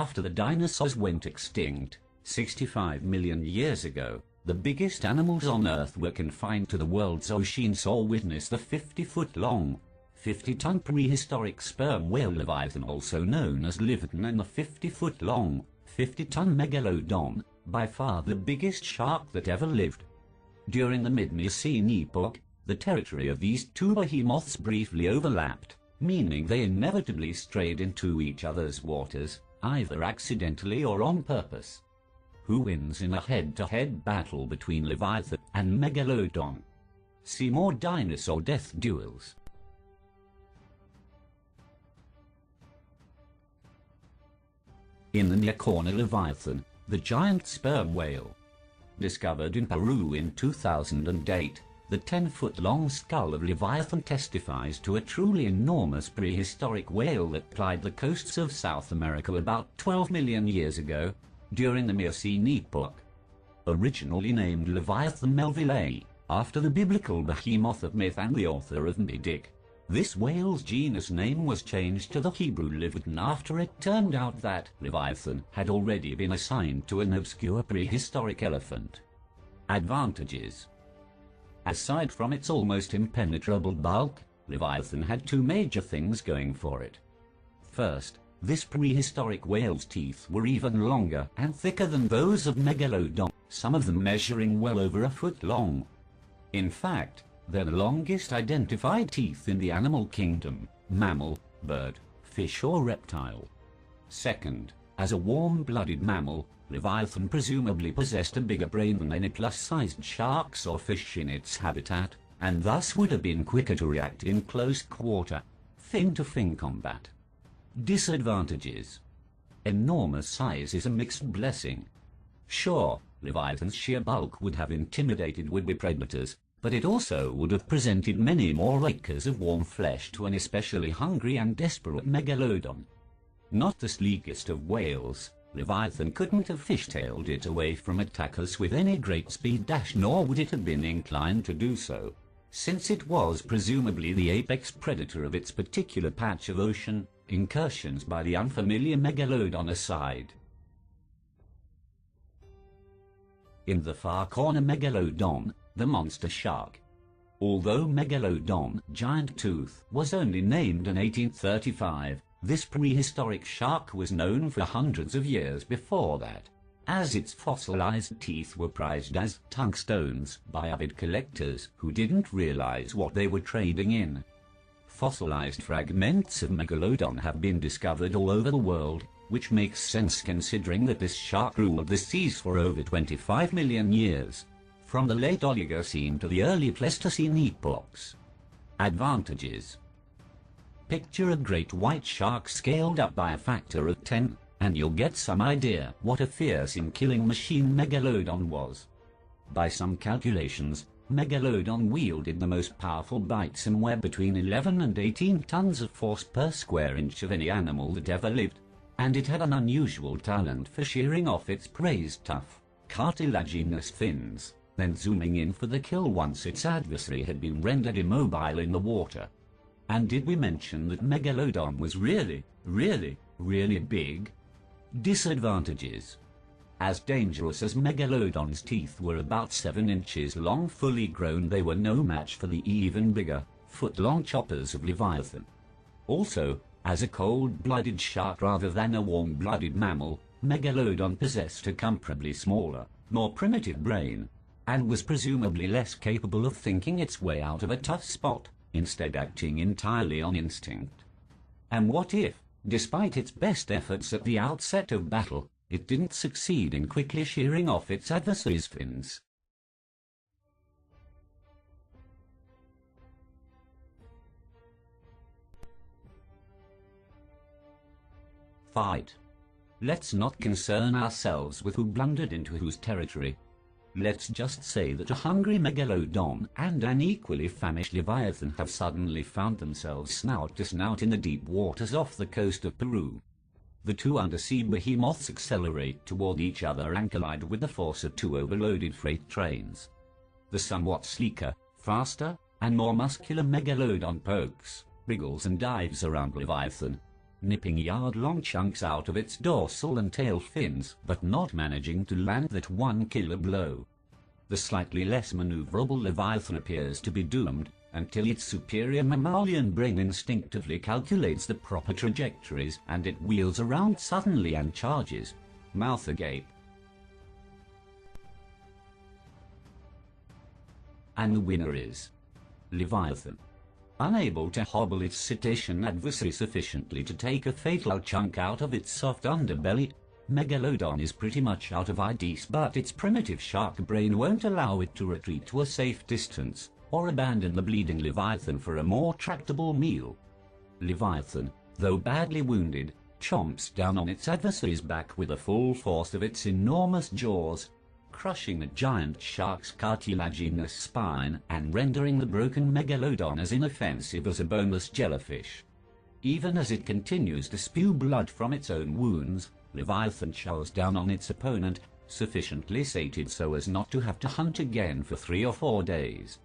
after the dinosaurs went extinct, 65 million years ago, the biggest animals on Earth were confined to the world's oceans or witnessed the 50-foot-long, 50-ton prehistoric sperm whale Leviathan, also known as Livyatan, and the 50-foot-long, 50-ton Megalodon, by far the biggest shark that ever lived. During the mid-Miocene epoch, the territory of these two behemoths briefly overlapped, meaning they inevitably strayed into each other's waters, either accidentally or on purpose. Who wins in a head-to-head battle between Leviathan and Megalodon? See more Dinosaur Death Duels. In the near corner, Leviathan, the giant sperm whale. Discovered in Peru in 2008, the 10-foot-long skull of Leviathan testifies to a truly enormous prehistoric whale that plied the coasts of South America about 12 million years ago, during the Miocene epoch. Originally named Leviathan Melville, after the biblical behemoth of myth and the author of mid-Miocene, this whale's genus name was changed to the Hebrew Livyatan after it turned out that Leviathan had already been assigned to an obscure prehistoric elephant. Advantages. Aside from its almost impenetrable bulk, Leviathan had two major things going for it. First, this prehistoric whale's teeth were even longer and thicker than those of Megalodon, some of them measuring well over a foot long. In fact, they're the longest identified teeth in the animal kingdom, mammal, bird, fish or reptile. Second, as a warm-blooded mammal, Leviathan presumably possessed a bigger brain than any plus-sized sharks or fish in its habitat, and thus would have been quicker to react in close quarter, fin-to-fin combat. Disadvantages. Enormous size is a mixed blessing. Sure, Leviathan's sheer bulk would have intimidated would-be predators, but it also would have presented many more acres of warm flesh to an especially hungry and desperate Megalodon. Not the sleekest of whales, Leviathan couldn't have fishtailed it away from attackers with any great speed, nor would it have been inclined to do so, since it was presumably the apex predator of its particular patch of ocean, incursions by the unfamiliar Megalodon aside. In the far corner, Megalodon, the monster shark. Although Megalodon, giant tooth, was only named in 1835, this prehistoric shark was known for hundreds of years before that, as its fossilized teeth were prized as tungstones by avid collectors who didn't realize what they were trading in. Fossilized fragments of Megalodon have been discovered all over the world, which makes sense considering that this shark ruled the seas for over 25 million years, from the late Oligocene to the early Pleistocene epochs. Advantages. Picture a great white shark scaled up by a factor of 10, and you'll get some idea what a fierce and killing machine Megalodon was. By some calculations, Megalodon wielded the most powerful bite, somewhere between 11 and 18 tons of force per square inch of any animal that ever lived, and it had an unusual talent for shearing off its prey's tough, cartilaginous fins, then zooming in for the kill once its adversary had been rendered immobile in the water. And did we mention that Megalodon was really big? Disadvantages. As dangerous as Megalodon's teeth were about 7 inches long fully grown, they were no match for the even bigger, foot-long choppers of Leviathan. Also, as a cold-blooded shark rather than a warm-blooded mammal, Megalodon possessed a comparably smaller, more primitive brain, and was presumably less capable of thinking its way out of a tough spot, instead acting entirely on instinct. And what if, despite its best efforts at the outset of battle, it didn't succeed in quickly shearing off its adversary's fins? Fight. Let's not concern ourselves with who blundered into whose territory. Let's just say that a hungry Megalodon and an equally famished Leviathan have suddenly found themselves snout to snout in the deep waters off the coast of Peru. The two undersea behemoths accelerate toward each other and collide with the force of two overloaded freight trains. The somewhat sleeker, faster, and more muscular Megalodon pokes, wriggles and dives around Leviathan, nipping yard-long chunks out of its dorsal and tail fins, but not managing to land that one killer blow. The slightly less maneuverable Leviathan appears to be doomed, until its superior mammalian brain instinctively calculates the proper trajectories and it wheels around suddenly and charges, mouth agape. And the winner is Leviathan. Unable to hobble its cetacean adversary sufficiently to take a fatal chunk out of its soft underbelly, Megalodon is pretty much out of ideas, but its primitive shark brain won't allow it to retreat to a safe distance, or abandon the bleeding Leviathan for a more tractable meal. Leviathan, though badly wounded, chomps down on its adversary's back with the full force of its enormous jaws, crushing the giant shark's cartilaginous spine and rendering the broken Megalodon as inoffensive as a boneless jellyfish. Even as it continues to spew blood from its own wounds, Leviathan chows down on its opponent, sufficiently sated so as not to have to hunt again for 3 or 4 days.